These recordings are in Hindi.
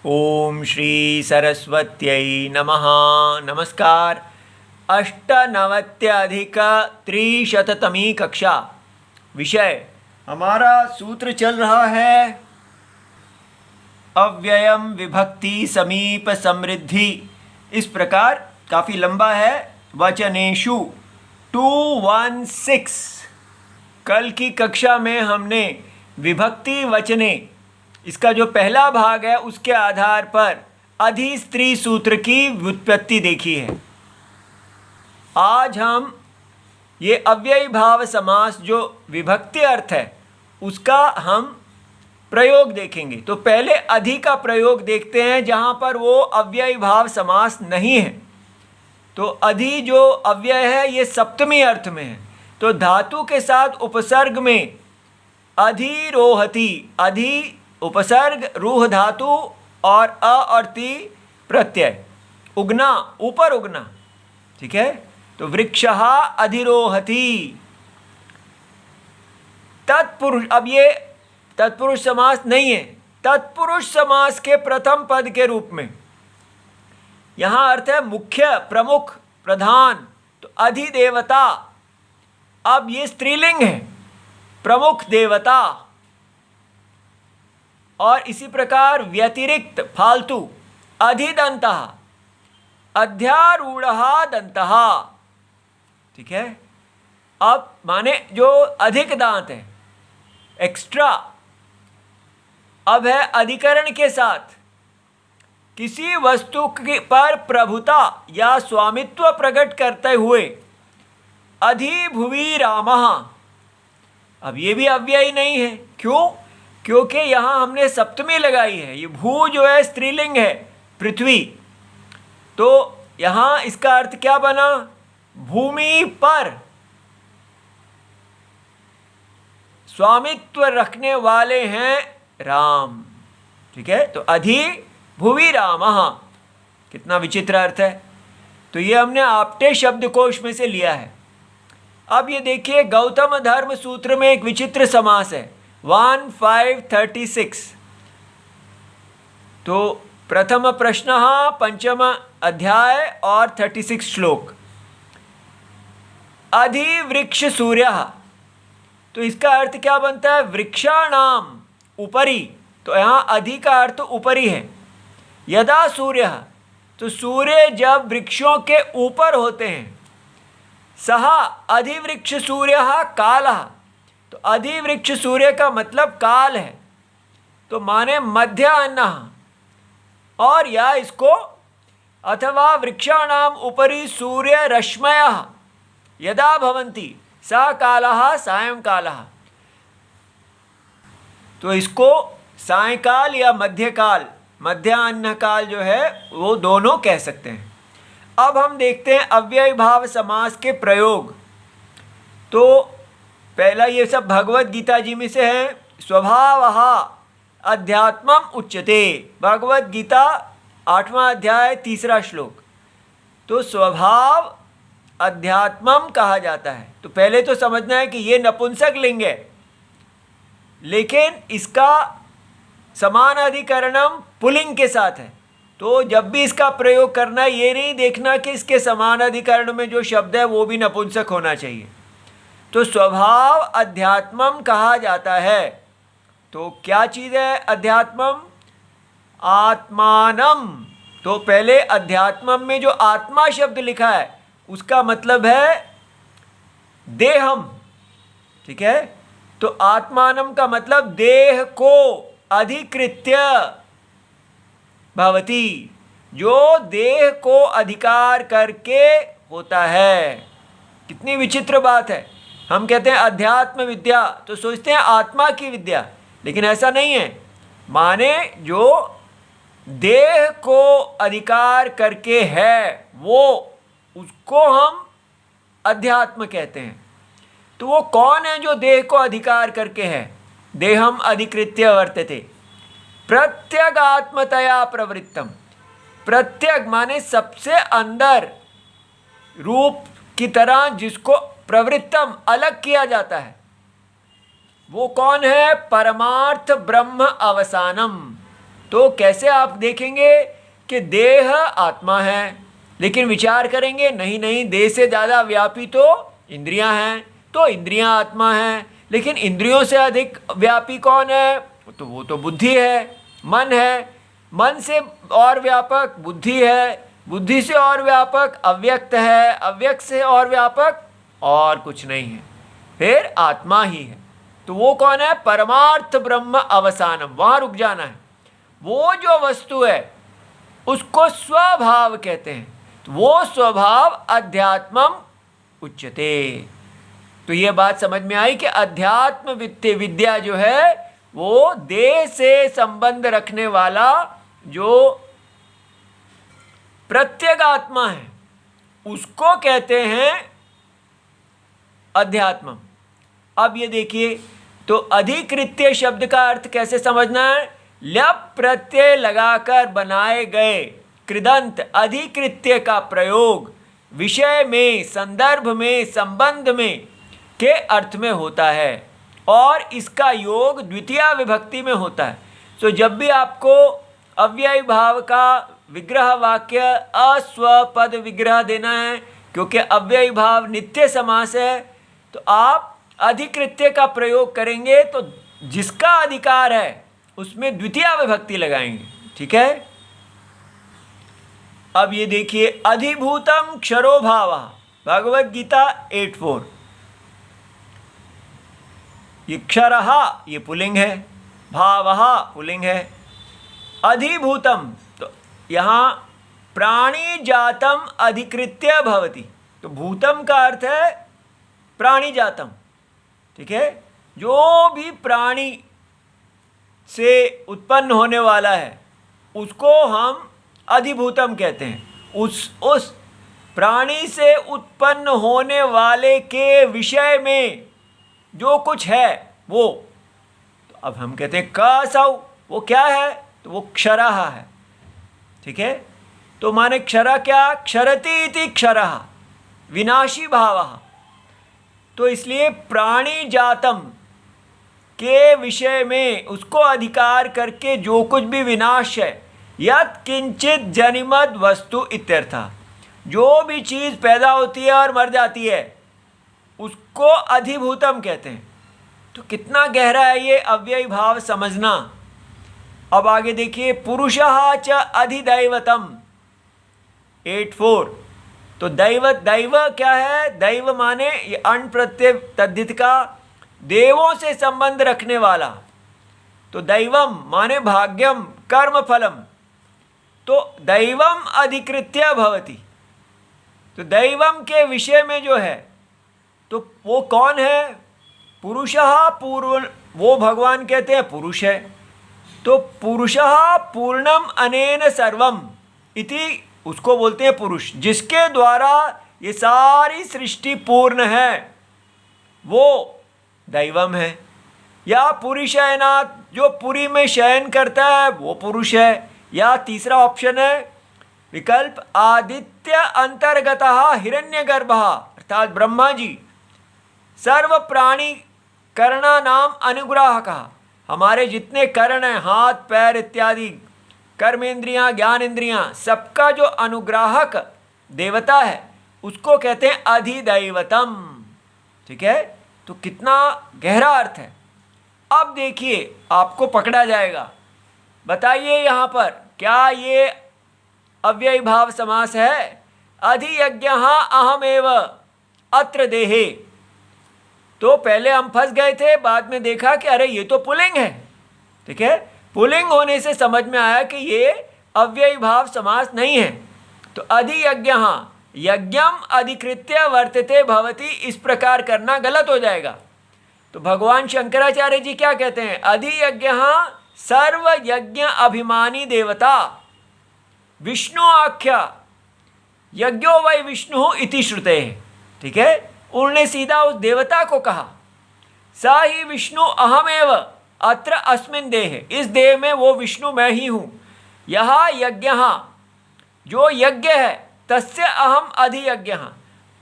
ओम श्री सरस्वत्यै नमः। नमस्कार। 98अधिक-300तमी कक्षा। विषय हमारा सूत्र चल रहा है अव्ययम विभक्ति समीप समृद्धि। इस प्रकार काफ़ी लंबा है। वचनेषु 216। कल की कक्षा में हमने विभक्ति वचने इसका जो पहला भाग है उसके आधार पर अधिस्त्री सूत्र की व्युत्पत्ति देखी है। आज हम ये अव्ययी भाव समास जो विभक्ति अर्थ है उसका हम प्रयोग देखेंगे। तो पहले अधि का प्रयोग देखते हैं जहाँ पर वो अव्ययी भाव समास नहीं है। तो अधि जो अव्यय है ये सप्तमी अर्थ में है। तो धातु के साथ उपसर्ग में अधिरोहति, अधि उपसर्ग, रूह धातु और अ और ति प्रत्यय, उगना, ऊपर उगना। ठीक है। तो वृक्षः अधिरोहति तत्पुरुष। अब ये तत्पुरुष समास नहीं है। तत्पुरुष समास के प्रथम पद के रूप में यहाँ अर्थ है मुख्य, प्रमुख, प्रधान। तो अधिदेवता, अब ये स्त्रीलिंग है, प्रमुख देवता। और इसी प्रकार व्यतिरिक्त, फालतू, अधिदंतः, अध्यारूढ़ः दंतः। ठीक है। अब माने जो अधिक दांत है, एक्स्ट्रा। अब है अधिकरण के साथ किसी वस्तु पर प्रभुता या स्वामित्व प्रकट करते हुए अधिभुवि रामः। अब ये भी अव्ययी नहीं है। क्यों? क्योंकि यहाँ हमने सप्तमी लगाई है। ये भू जो है स्त्रीलिंग है, पृथ्वी। तो यहाँ इसका अर्थ क्या बना? भूमि पर स्वामित्व रखने वाले हैं राम। ठीक है। तो अधि भुवि रामः, कितना विचित्र अर्थ है। तो ये हमने आपटे शब्दकोश में से लिया है। अब ये देखिए गौतम धर्म सूत्र में एक विचित्र समास है 1536। तो प्रथम प्रश्न, पंचम अध्याय और 36 श्लोक। अधिवृक्ष सूर्य। तो इसका अर्थ क्या बनता है? वृक्षाणाम ऊपरी। तो यहाँ अधि का अर्थ ऊपरी है। यदा सूर्य, तो सूर्य जब वृक्षों के ऊपर होते हैं। सह अधिवृक्ष सूर्य कालः। तो अधिवृक्ष सूर्य का मतलब काल है। तो माने मध्य अन्नः। और या इसको अथवा वृक्षाणाम उपरि सूर्य रश्मयः यदा भवन्ति स कालः सायंकालः। तो इसको सायंकाल या मध्यकाल, मध्याह्न काल जो है वो दोनों कह सकते हैं। अब हम देखते हैं अव्ययी भाव समास के प्रयोग। तो पहला ये सब भगवत गीता जी में से है। स्वभावः अध्यात्मम उच्यते। भगवत गीता 8वां अध्याय 3रा श्लोक। तो स्वभाव अध्यात्मम कहा जाता है। तो पहले तो समझना है कि ये नपुंसक लिंग है, लेकिन इसका समान अधिकरणम पुल्लिंग के साथ है। तो जब भी इसका प्रयोग करना है ये नहीं देखना कि इसके समान अधिकरण में जो शब्द है वो भी नपुंसक होना चाहिए। तो स्वभाव अध्यात्मम कहा जाता है। तो क्या चीज़ है अध्यात्मम? आत्मानम। तो पहले अध्यात्मम में जो आत्मा शब्द लिखा है उसका मतलब है देहम। ठीक है। तो आत्मानम का मतलब देह को अधिकृत्य भवति, जो देह को अधिकार करके होता है। कितनी विचित्र बात है। हम कहते हैं अध्यात्म विद्या तो सोचते हैं आत्मा की विद्या, लेकिन ऐसा नहीं है। माने जो देह को अधिकार करके है वो, उसको हम अध्यात्म कहते हैं। तो वो कौन है जो देह को अधिकार करके है? देहम अधिकृत्य वर्तते प्रत्यगात्मतया प्रवृत्तम। प्रत्यग माने सबसे अंदर रूप की तरह जिसको प्रवृत्तम अलग किया जाता है। वो कौन है? परमार्थ ब्रह्म अवसानम। तो कैसे आप देखेंगे कि देह आत्मा है, लेकिन विचार करेंगे नहीं नहीं, देह से ज़्यादा व्यापी तो इंद्रियां हैं, तो इंद्रियां आत्मा हैं, लेकिन इंद्रियों से अधिक व्यापी कौन है? तो वो तो बुद्धि है, मन है, मन से और व्यापक बुद्धि है, बुद्धि से और व्यापक अव्यक्त है, अव्यक्त से और व्यापक और कुछ नहीं है, फिर आत्मा ही है। तो वो कौन है? परमार्थ ब्रह्म अवसानम, वहाँ रुक जाना है। वो जो वस्तु है उसको स्वभाव कहते हैं, तो वो स्वभाव अध्यात्मम उच्यते। तो ये बात समझ में आई कि अध्यात्म विद्या जो है वो देह से संबंध रखने वाला जो प्रत्यगात्मा है उसको कहते हैं अध्यात्मम। अब ये देखिए, तो अधिकृत्य शब्द का अर्थ कैसे समझना है? ल्यप प्रत्यय लगाकर बनाए गए कृदंत अधिकृत्य का प्रयोग विषय में, संदर्भ में, संबंध में के अर्थ में होता है और इसका योग द्वितीया विभक्ति में होता है। तो जब भी आपको अव्ययी भाव का विग्रह वाक्य अस्वपद विग्रह देना है, क्योंकि अव्ययी भाव नित्य समास है, तो आप अधिकृत्य का प्रयोग करेंगे तो जिसका अधिकार है उसमें द्वितीया विभक्ति लगाएंगे। ठीक है। अब ये देखिए, अधिभूतम क्षरो भावः, भगवद गीता 8:4। ये क्षरः ये पुल्लिंग है, भावः पुल्लिंग है, अधिभूतम तो यहाँ प्राणी जातम अधिकृत्य भवति, तो भूतम का अर्थ है प्राणी जातम। ठीक है, जो भी प्राणी से उत्पन्न होने वाला है उसको हम अधिभूतम कहते हैं। उस प्राणी से उत्पन्न होने वाले के विषय में जो कुछ है वो, तो अब हम कहते हैं कसौ, वो क्या है? तो वो क्षरः है। ठीक है, तो माने क्षरा क्या? क्षरति इति क्षरः, विनाशी भावः। तो इसलिए प्राणी जातम के विषय में उसको अधिकार करके जो कुछ भी विनाश है, यत् किंचित जनिमद वस्तु इत्यर्थः, जो भी चीज़ पैदा होती है और मर जाती है उसको अधिभूतम कहते हैं। तो कितना गहरा है ये अव्ययी भाव समझना। अब आगे देखिए, पुरुषः च अधिदैवतम 8:4। तो दैव क्या है? दैव माने ये अण प्रत्यय तद्धित का देवों से संबंध रखने वाला। तो दैवम माने भाग्यम कर्म फलम, तो दैवम अधिकृत्य भवति। तो दैवम के विषय में जो है तो वो कौन है? पुरुषः पूर्व, वो भगवान कहते हैं पुरुष है। तो पुरुषः पूर्णम अनेन सर्वम इति, उसको बोलते हैं पुरुष, जिसके द्वारा ये सारी सृष्टि पूर्ण है, वो दैवम है। या पुरी शयनाथ, जो पुरी में शयन करता है वो पुरुष है। या तीसरा ऑप्शन है विकल्प, आदित्य अंतर्गतः हिरण्यगर्भः, अर्थात ब्रह्मा जी सर्व प्राणी कर्णा नाम अनुग्राहकः, हमारे जितने कर्ण हैं, हाथ पैर इत्यादि कर्मेंद्रियां ज्ञानेंद्रियां, सबका जो अनुग्राहक देवता है उसको कहते हैं अधिदैवतम। ठीक है, तो कितना गहरा अर्थ है। अब देखिए, आपको पकड़ा जाएगा। बताइए यहाँ पर क्या ये अव्ययी भाव समास है? अधियज्ञः अहमेव अत्र देहे। तो पहले हम फंस गए थे, बाद में देखा कि अरे ये तो पुल्लिंग है। ठीक है, पुल्लिंग होने से समझ में आया कि ये अव्ययी भाव समास नहीं है। तो अधियज्ञः, यज्ञम अधिकृत्य वर्तते भवति, इस प्रकार करना गलत हो जाएगा। तो भगवान शंकराचार्य जी क्या कहते हैं? अधियज्ञः सर्व यज्ञ अभिमानी देवता विष्णु आख्या यज्ञो वै विष्णु इति श्रुते। ठीक है, उन्होंने सीधा उस देवता को कहा, सा ही विष्णु अहमेव अत्र अस्मिन् देहे, इस देह में वो विष्णु मैं ही हूँ। यह यज्ञ, जो यज्ञ है, तस्य अहम अधियज्ञः,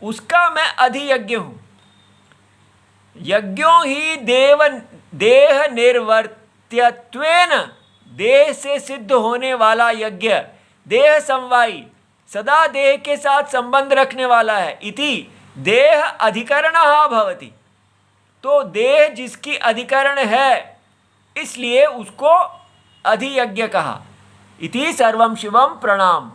उसका मैं अधियज्ञ हूँ। यज्ञों ही देह निर्वर्त्यत्वेन देह से सिद्ध होने वाला यज्ञ देह समवायी, सदा देह के साथ संबंध रखने वाला है। इति देह अधिकरणः भवति, तो देह जिसकी अधिकरण है इसलिए उसको अधियज्ञ कहा। इति सर्वं शिवम प्रणाम।